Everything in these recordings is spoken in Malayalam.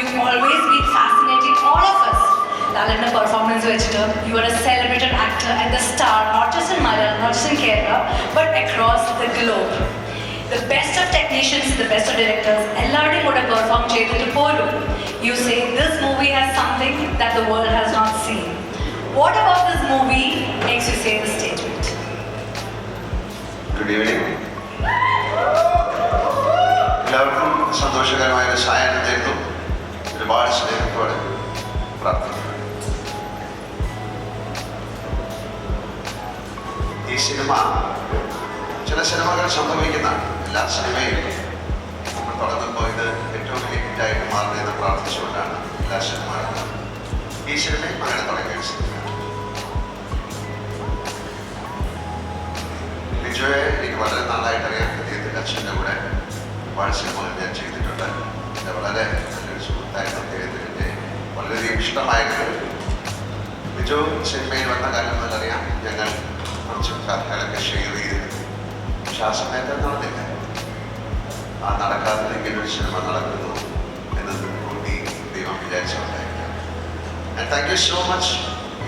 you've always been fascinating all of us. Lalana performance vechitu, you are a celebrated actor and the star, not just in Malayalam, not just in Kerala, but across the globe. The best of technicians, the best of directors, എല്ലാവരുടെയും കൂടെ പെർഫോം ചെയ്തിട്ട് പോലും you say this movie has something that the world has not seen. What about this movie makes you say this statement? Good evening. എല്ലാവർക്കും സന്തോഷകരമായ ഒരു സായാഹ്നം നേരുന്നു. ഒരുപാട് സ്നേഹത്തോടെ പ്രാർത്ഥിക്കുന്നു. ഈ സിനിമ ചില സിനിമകൾ സംഭവിക്കുന്നതാണ്. എല്ലാ സിനിമയും നമ്മൾ തുടങ്ങുമ്പോൾ ഇത് ഏറ്റവും വലിയ ഹിറ്റായിട്ട് മാറണമെന്ന് പ്രാർത്ഥിച്ചുകൊണ്ടാണ് എല്ലാ സിനിമകളും. ഈ സിനിമയും അങ്ങനെ തുടങ്ങിയ സിനിമയാണ്. ലിജോയെ എനിക്ക് വളരെ നാളായിട്ട് അറിയാം. അദ്ദേഹത്തിൻ്റെ അച്ഛൻ്റെ കൂടെ ഒരുപാട് സിനിമകൾ ഞാൻ ചെയ്തിട്ടുണ്ട്. എൻ്റെ വളരെ നല്ലൊരു സുഹൃത്തായിരുന്നു അദ്ദേഹത്തിൻ്റെ. വളരെയധികം ഇഷ്ടമായിട്ട് ലിജോ സിനിമയിൽ വന്ന കാലം എന്നറിയാം. ഞങ്ങൾ കുറച്ച് കഥകളൊക്കെ ഷെയർ ചെയ്തിരുന്നു. പക്ഷെ ആ സമയത്ത് നടന്നില്ല. ആ നടക്കാതെ ഇങ്ങനൊരു സിനിമ നടക്കുന്നു എന്നത് കൂടി ദൈവം വിചാരിച്ചുകൊണ്ടായിരിക്കാം. And thank you so much.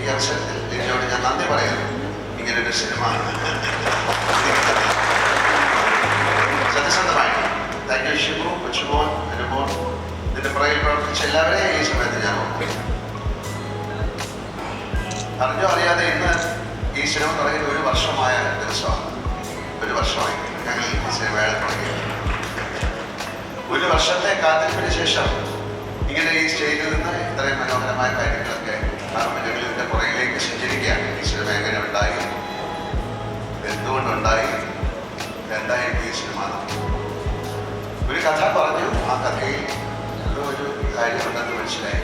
ഈ അവസരത്തിൽ ലിജോയോട് ഞാൻ നന്ദി പറയുന്നു. ഇങ്ങനൊരു സിനിമ സത്യസന്ധമായിട്ട് താങ്ക് യു ഷിബു, കൊച്ചുമോൻ, അനുമോൻ, ഇതിൻ്റെ പുറകിൽ പ്രവർത്തിച്ച എല്ലാവരെയും ഈ സമയത്ത് ഞാൻ ഓർക്കുന്നു. അറിഞ്ഞോ അറിയാതെ ഇന്ന് ഈ സിനിമ തുടങ്ങിയത് 1 വർഷമായ ദിവസമാണ്. 1 വർഷമായി ഞങ്ങൾ ഈ സിനിമകൾ തുടങ്ങിയത്. 1 വർഷത്തെ കാത്തിരിപ്പിന് ശേഷം ഇങ്ങനെ ഈ സ്റ്റേജിൽ നിന്ന് ഇത്രയും മനോഹരമായ കാര്യങ്ങളൊക്കെ കാരണം ഞങ്ങൾ ഇതിൻ്റെ പുറകിലേക്ക് സഞ്ചരിക്കുകയാണ്. ഈ സിനിമ എങ്ങനെ ഉണ്ടായി, എന്തുകൊണ്ടുണ്ടായി, എന്തായിരിക്കും ഈ സിനിമ. ഒരു കഥ പറഞ്ഞു. ആ കഥയിൽ എന്തോ ഒരു കാര്യമുണ്ടെന്ന് മനസ്സിലായി.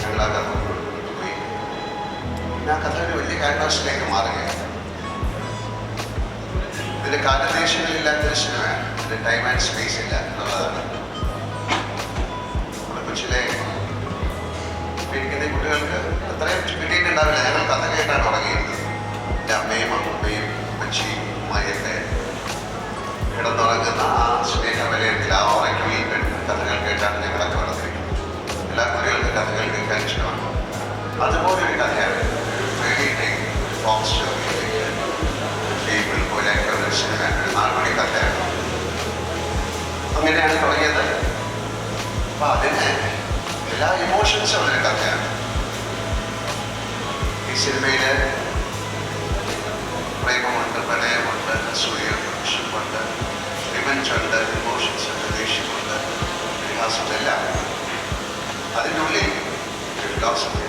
ഞങ്ങൾ ആ കഥ കൊണ്ടുപോയി. പിന്നെ ആ കഥ ഒരു വലിയ ക്യാൻവാസിലേക്ക് മാറുകയാണ്. ഇതിൻ്റെ കാലദേശങ്ങളില്ലാത്തൊരു സിനിമയാണ്. ഇതിൻ്റെ ടൈം ആൻഡ് സ്പേസ് ഇല്ല എന്നുള്ളതാണ്. നമ്മുടെ കൊച്ചിലെ ഇരിക്കുന്ന കുട്ടികൾക്ക് അത്രയും കിട്ടിയിട്ടുണ്ടാവില്ല. ഞങ്ങൾ കഥ കേട്ടാണ് തുടങ്ങിയിരുന്നത്. എൻ്റെ അമ്മയും അമ്മയും അമ്മച്ചിയും ഉമ്മയൊക്കെ കിടന്നുറങ്ങുന്ന ആ സ്നേഹവലയത്തിൽ ആ ഉറക്കയിൽ കഥകൾ കേട്ടാണ് ഞങ്ങളൊക്കെ വളർത്തിയിരിക്കുന്നത്. എല്ലാ കുട്ടികൾക്കും കഥകൾ കേൾക്കാൻ ഇഷ്ടമാണ്. അതുപോലൊരു കഥയാണ് ഫോം സ്റ്റോറിയിലേക്ക് ടേബിൾ പോലെയൊക്കെ ഒരു സിനിമയാണ്. ഒരു 4 മണി കഥയാണ്. അങ്ങനെയാണ് തുടങ്ങിയത്. അപ്പം അതിന് എല്ലാ ഇമോഷൻസും ഉള്ളൊരു കഥയാണ്. ഈ സിനിമയിൽ പ്രേമമുണ്ട്, പ്രണയമുണ്ട്, അസൂയുണ്ട്, വിഷമുണ്ട്, റിവഞ്ചുണ്ട്, ഇമോഷൻസ് ഉണ്ട്, ദേഷ്യമുണ്ട്, വികാസമുണ്ട്, എല്ലാം. അതിൻ്റെ ഉള്ളിൽ ഒരു ഫിലോസഫി.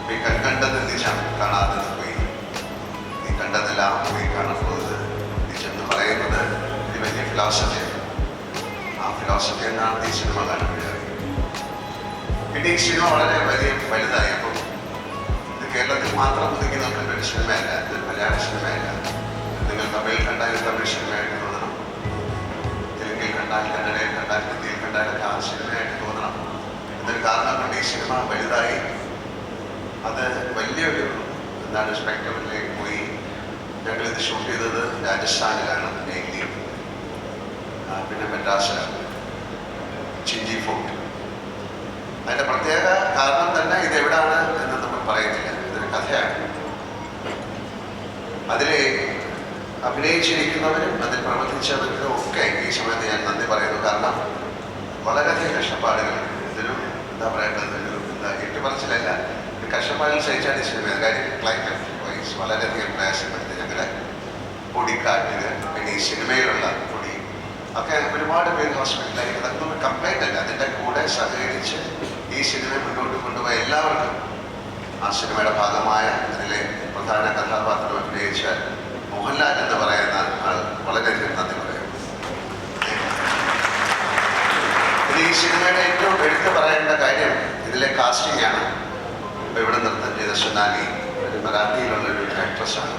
നീ കണ്ടത് നിജം, കാണാത്തത് പോയി. നീ കണ്ടതെല്ലാം പോയി കാണാൻ പോകുന്നത് നിജമെന്ന് പറയുന്നത് ഒരു വലിയ ഫിലോസഫിയാണ്. ആ ഫിലോസഫി എന്നാണ് ഈ സിനിമ കാണുന്നത്. പിന്നെ ഈ സിനിമ വളരെ വലുതായി. അപ്പം ഇത് കേരളത്തിൽ മാത്രം ഒതുങ്ങി നോക്കേണ്ട ഒരു സിനിമയല്ല. ഇതൊരു മലയാള സിനിമയല്ല. നിങ്ങൾ തമിഴിൽ കണ്ടാൽ തമിഴ് സിനിമയായിട്ട് തോന്നണം, തെലുങ്കിൽ കണ്ടാൽ കന്നഡയിൽ കണ്ടാൽ ഹിന്ദിയിൽ കണ്ടാലൊക്കെ ആ സിനിമയായിട്ട് തോന്നണം. ഇതൊരു കാരണം കൊണ്ട് ഈ സിനിമ വലുതായി. അത് വലിയൊരു സ്പെക്ട്രമിലേക്ക് പോയി. ഞങ്ങളിത് ഷൂട്ട് ചെയ്തത് രാജസ്ഥാനിലാണ്, മെയിൻലി. പിന്നെ മദ്രാസിലാണ്, ചിഞ്ചി ഫോർട്ട്. അതിൻ്റെ പ്രത്യേക കാരണം തന്നെ ഇതെവിടാണ് എന്ന് നമ്മൾ പറയുന്നില്ല. ഇതൊരു കഥയാണ്. അതിൽ അഭിനയിച്ചിരിക്കുന്നവരും അതിൽ പ്രവർത്തിച്ചവർക്കും ഒക്കെ ഈ സമയത്ത് ഞാൻ നന്ദി പറയുന്നു. കാരണം വളരെയധികം കഷ്ടപ്പാടുകളുണ്ട്. ഇതൊരു എന്താ പറയേണ്ടത്, ഒരു എട്ടുപറച്ചിലല്ല, ഒരു കഷ്ടപ്പാടിൽ സഹിച്ചാണ് ഈ സിനിമ. കാര്യം ക്ലൈമറ്റ് വൈസ് വളരെയധികം പ്രയാസപ്പെടുത്തി ഞങ്ങളുടെ പൊടിക്കാറ്റിന്, പിന്നെ ഈ സിനിമയിലുള്ള പൊടി ഒക്കെ ഒരുപാട് പേര് ഹോസ്പിറ്റലായി. അതൊക്കെ ഒരു കംപ്ലൈൻ്റ് അല്ല. അതിൻ്റെ കൂടെ സഹകരിച്ച് ഈ സിനിമ മുന്നോട്ട് കൊണ്ടുപോയ എല്ലാവർക്കും, ആ സിനിമയുടെ ഭാഗമായ അതിലെ പ്രധാന കഥാപാത്രം അഭിനയിച്ച മോഹൻലാൽ എന്ന് പറയുന്ന ആൾ വളരെയധികം നന്ദി പറയുന്നു. ഈ സിനിമയുടെ ഏറ്റവും എടുത്തു പറയേണ്ട കാര്യം ഇതിലെ കാസ്റ്റിംഗ് ആണ്. ഇപ്പോൾ ഇവിടെ നൃത്തം ചെയ്ത സൊനാലി ഒരു മറാഠിയിലുള്ളൊരു ആക്ട്രസ്സാണ്.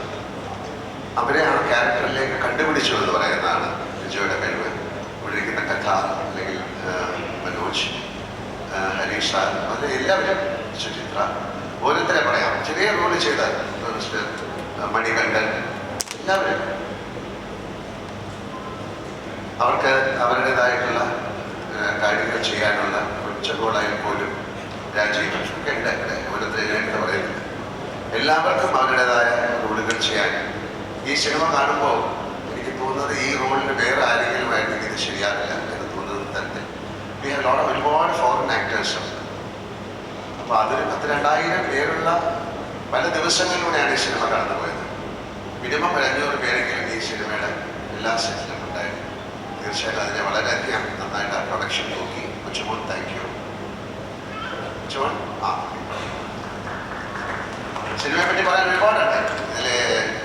അവരെ ആ ക്യാരക്ടറിലേക്ക് കണ്ടുപിടിച്ചു എന്ന് പറയുന്നതാണ് ലിജോയുടെ കഴിവ്. ഇവിടെ ഇരിക്കുന്ന കഥ അല്ലെങ്കിൽ മനോജ്, ഹരീഷ് സാർ, അത് എല്ലാവരും, സുചിത്ര, ഓരോരുത്തരെ പറയാം. ചെറിയ റോള് ചെയ്ത മിസ്റ്റർ മണികണ്ഠൻ, എല്ലാവരും അവർക്ക് അവരുടേതായിട്ടുള്ള കാര്യങ്ങൾ ചെയ്യാനുള്ള ഒരു കൊച്ചു റോളായാൽ പോലും രാജീവ് ഒക്കെ ഉണ്ട് ഓരോരുത്തരെടുത്ത് പറയുന്നത്. എല്ലാവർക്കും അവരുടേതായ റോളുകൾ ചെയ്യാൻ ഈ സിനിമ കാണുമ്പോൾ എനിക്ക് തോന്നുന്നത് ഈ റോളിന് വേറെ ആരെങ്കിലും ആയിരുന്നെങ്കിൽ ഇത് ശരിയാകില്ല എന്ന് തോന്നുന്നത് തന്നെ. ഒരുപാട് ഫോറിൻ ആക്ടേഴ്സും. അപ്പോൾ അതൊരു 10,000-2000 പേരുള്ള പല ദിവസങ്ങളിലൂടെയാണ് ഈ സിനിമ കടന്നു പോയത്. മിനിമം 500 പേരെങ്കിലും ഈ സിനിമയുടെ എല്ലാ സെറ്റിലും ഉണ്ടായിരുന്നു. തീർച്ചയായിട്ടും അതിനെ വളരെയധികം നന്നായിട്ട് ആ പ്രൊഡക്ഷൻ നോക്കി. കൊച്ചുമോൻ താങ്ക് യു. കൊച്ചുമോൻ സിനിമയെ പറ്റി പറയാൻ ഒരുപാടുണ്ട്. ഇതിൽ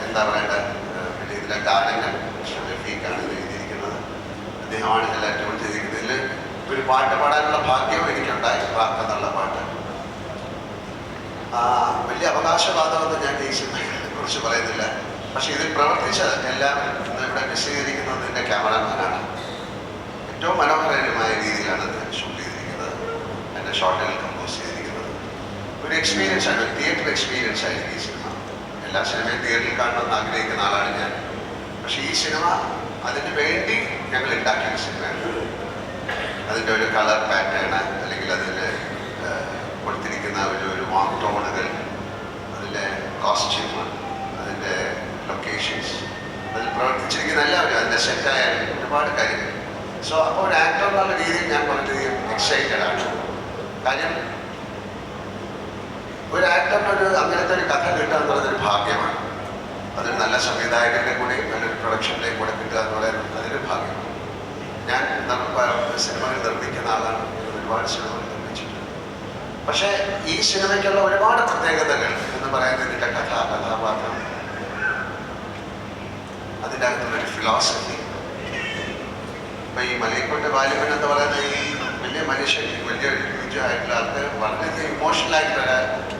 എന്താ പറയേണ്ടത്, പിന്നെ ഇതിലെ ഗാനങ്ങൾ റഫീഖാണ് ഇത് എഴുതിയിരിക്കുന്നത്. അദ്ദേഹമാണ് ഇതിൽ ട്യൂൺ ചെയ്തിരിക്കുന്നത്. ഇതിൽ ഒരു പാട്ട് പാടാനുള്ള ഭാഗ്യവും എനിക്കുണ്ടായി. പ്രാർത്ഥന എന്നുള്ള പാട്ട് വലിയ അവകാശവാദമൊന്നും ഞാൻ ഈ സിനിമയെ കുറിച്ച് പറയുന്നില്ല. പക്ഷെ ഇതിൽ പ്രവർത്തിച്ചത് എല്ലാവരും ഇന്ന് ഇവിടെ മിസ് ചെയ്തിരിക്കുന്നത് ഇതിൻ്റെ ക്യാമറാമാനാണ്. ഏറ്റവും മനോഹരമായ രീതിയിലാണ് ഇത് ഷൂട്ട് ചെയ്തിരിക്കുന്നത്. എൻ്റെ ഷോട്ടുകൾ കമ്പോസ് ചെയ്തിരിക്കുന്നത്. ഒരു എക്സ്പീരിയൻസ് ആണ്, ഒരു തിയേറ്റർ എക്സ്പീരിയൻസ് ആയിരിക്കും ഈ സിനിമ. എല്ലാ സിനിമയും തിയേറ്ററിൽ കാണണമെന്ന് ആഗ്രഹിക്കുന്ന ആളാണ് ഞാൻ. പക്ഷെ ഈ സിനിമ അതിന് വേണ്ടി ഞങ്ങൾ ഉണ്ടാക്കിയ സിനിമയാണ്. അതിൻ്റെ ഒരു കളർ പാറ്റേൺ, അല്ലെങ്കിൽ അതിൽ കൊടുത്തിരിക്കുന്ന ഒരു വാം ടോണുകൾ, അതിൻ്റെ കോസ്റ്റ്യൂം, അതിൻ്റെ ലൊക്കേഷൻസ്, അതിൽ പ്രവർത്തിച്ചിരിക്കുന്ന എല്ലാവരും, അതിൻ്റെ സെറ്റായ ഒരുപാട് കാര്യങ്ങൾ. സോ അപ്പോൾ ഒരു ആക്ടർ എന്നുള്ള രീതിയിൽ ഞാൻ വളരെയധികം എക്സൈറ്റഡ് ആണ്. കാര്യം ഒരു ആക്ടറിനൊരു അങ്ങനത്തെ ഒരു കഥ കിട്ടുക എന്നുള്ളതൊരു ഭാഗ്യമാണ്. അതൊരു നല്ല സംവിധായകൻ്റെ കൂടെ നല്ലൊരു പ്രൊഡക്ഷനിലേക്ക് കൂടെ കിട്ടുക എന്നുള്ളത് അതൊരു ഭാഗ്യമാണ്. ഞാൻ സിനിമകൾ നിർമ്മിക്കുന്ന ആളാണ്. ഒരുപാട് സിനിമകൾ നിർമ്മിച്ചിട്ടുണ്ട്. പക്ഷേ ഈ സിനിമയ്ക്കുള്ള ഒരുപാട് പ്രത്യേകതകൾ എന്ന് പറയുന്നത് ഇതിൻ്റെ കഥാപാത്രം, അതിൻ്റെ അകത്തുള്ളൊരു ഫിലോസഫി. ഇപ്പം ഈ മലയക്കോട്ടെ വാലിബൻ എന്ന് പറയുന്ന ഈ വലിയ മനുഷ്യൻ, വലിയ ആയിട്ടുള്ള ആൾക്ക് വളരെയധികം ഇമോഷണൽ ആയിട്ടുള്ള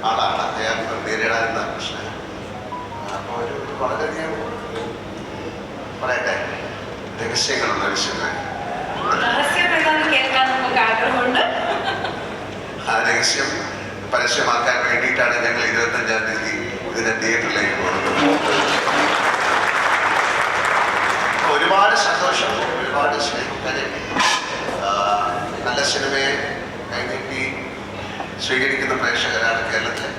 ആളാണ്. അയാൾക്ക് നേരിടാനുള്ള പ്രശ്നം. അപ്പോൾ ഒരു വളരെയധികം പറയട്ടെ രഹസ്യങ്ങളുള്ള ഒരു സിനിമ. ആ രഹസ്യം പരസ്യമാക്കാൻ വേണ്ടിയിട്ടാണ് ഞങ്ങൾ 25-ാം തീയതി ഇതിനെ തിയേറ്ററിലേക്ക് പോകുന്നത്. ഒരുപാട് സന്തോഷം, ഒരുപാട് സ്നേഹക്കാരെ, നല്ല സിനിമയെ കൈനീട്ടി സ്വീകരിക്കുന്ന പ്രേക്ഷകരാണ് കേരളത്തിലെ.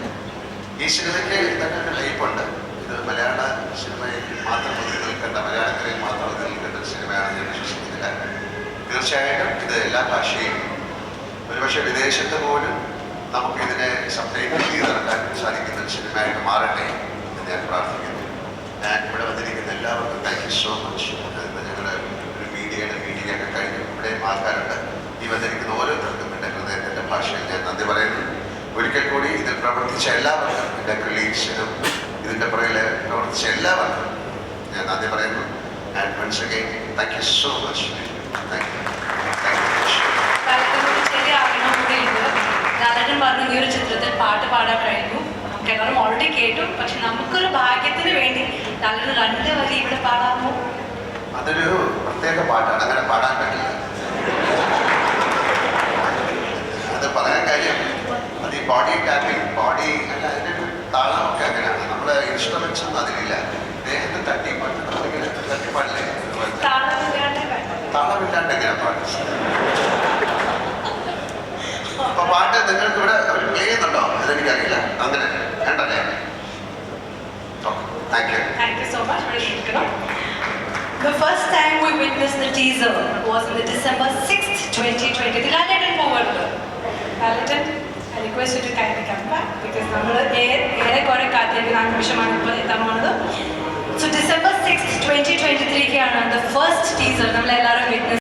ഈ സിനിമയ്ക്ക് തന്നെ ഒരു ഹൈപ്പുണ്ട്. ഇത് മലയാള സിനിമയിൽ മാത്രം ഒതുങ്ങി നിൽക്കേണ്ട, മലയാളക്കരയിൽ മാത്രം ഒതുങ്ങി നിൽക്കേണ്ട ഒരു സിനിമയാണെന്ന് ഞാൻ വിശ്വസിക്കുന്നില്ല. തീർച്ചയായിട്ടും ഇത് എല്ലാ ഭാഷയും, ഒരുപക്ഷെ വിദേശത്ത് പോലും നമുക്കിതിനെ സബ്ടൈറ്റിൽ ചെയ്തിറക്കാൻ സാധിക്കുന്ന ഒരു സിനിമയായിട്ട് മാറട്ടെ എന്ന് ഞാൻ പ്രാർത്ഥിക്കുന്നു. ഞാൻ ഇവിടെ വന്നിരിക്കുന്ന എല്ലാവർക്കും താങ്ക് യു സോ മച്ച്. ഞങ്ങളുടെ ഒരു മീഡിയയുടെ മീറ്റിംഗ് ഒക്കെ കഴിഞ്ഞു. ഇവിടെ ആൾക്കാരുണ്ട്. ഈ വന്നിരിക്കുന്ന ഓരോരുത്തർക്കും എൻ്റെ ഹൃദയത്തിൻ്റെ ഭാഷയിൽ ഞാൻ നന്ദി പറയുന്നു. ഒരിക്കൽ കൂടി ഇതിൽ പ്രവർത്തിച്ച എല്ലാവർക്കും, എൻ്റെ കൊളീഗ്സിനും ഇതിൻ്റെ പുറകിൽ പ്രവർത്തിച്ച എല്ലാവർക്കും ഞാൻ നന്ദി പറയുന്നു. And once again thank you so much. Thank you. ലാലേട്ടൻ പറഞ്ഞു ഈ ഒരു ചിത്രത്തിൽ പാട്ട് പാടാൻ കഴിഞ്ഞു. നമുക്ക് എല്ലാവരും ഓൾറെഡി കേട്ടു. പക്ഷെ നമുക്കൊരു ഭാഗ്യത്തിന് വേണ്ടി ലാലേട്ടൻ 2 വരി ഇവിടെ പാടാമോ? അതൊരു പ്രത്യേക പാട്ടാണ്, അങ്ങനെ പാടാൻ പറ്റില്ല. അത് പറയാൻ കാര്യം അത് ഈ ബോഡി ടാപ്പിംഗ്, ബോഡി അല്ല, അതിൻ്റെ ഒരു താളമൊക്കെ അങ്ങനെയാണ്. നമ്മുടെ ഇൻസ്ട്രുമെന്റ്സ് ഒന്നും അതിലില്ല. ദേഹത്തെ തട്ടിപ്പാടില്ലേ, താളമില്ലാണ്ട് എങ്ങനെ പാടും? അപ്പൊ പാട്ട് നിങ്ങൾക്ക് ഇവിടെ ഒരു പ്ലേ ചെയ്യുന്നുണ്ടോ അതെനിക്കറിയില്ല. അങ്ങനെ വേണ്ടല്ലേ? Thank you. Thank you so much. The first time we witnessed the teaser was on the December 6th, 2020. Lalatan forward. Lalatan, I request you to kindly come back because നമ്മൾ ഏറെ കാത്തിരിക്കുന്ന നിമിഷമാണ് ഇപ്പോൾ എത്താൻ പോകുന്നത്. So December 6th, 2023 ആണ് the first teaser നമ്മളെല്ലാവരും വിറ്റ്നസ്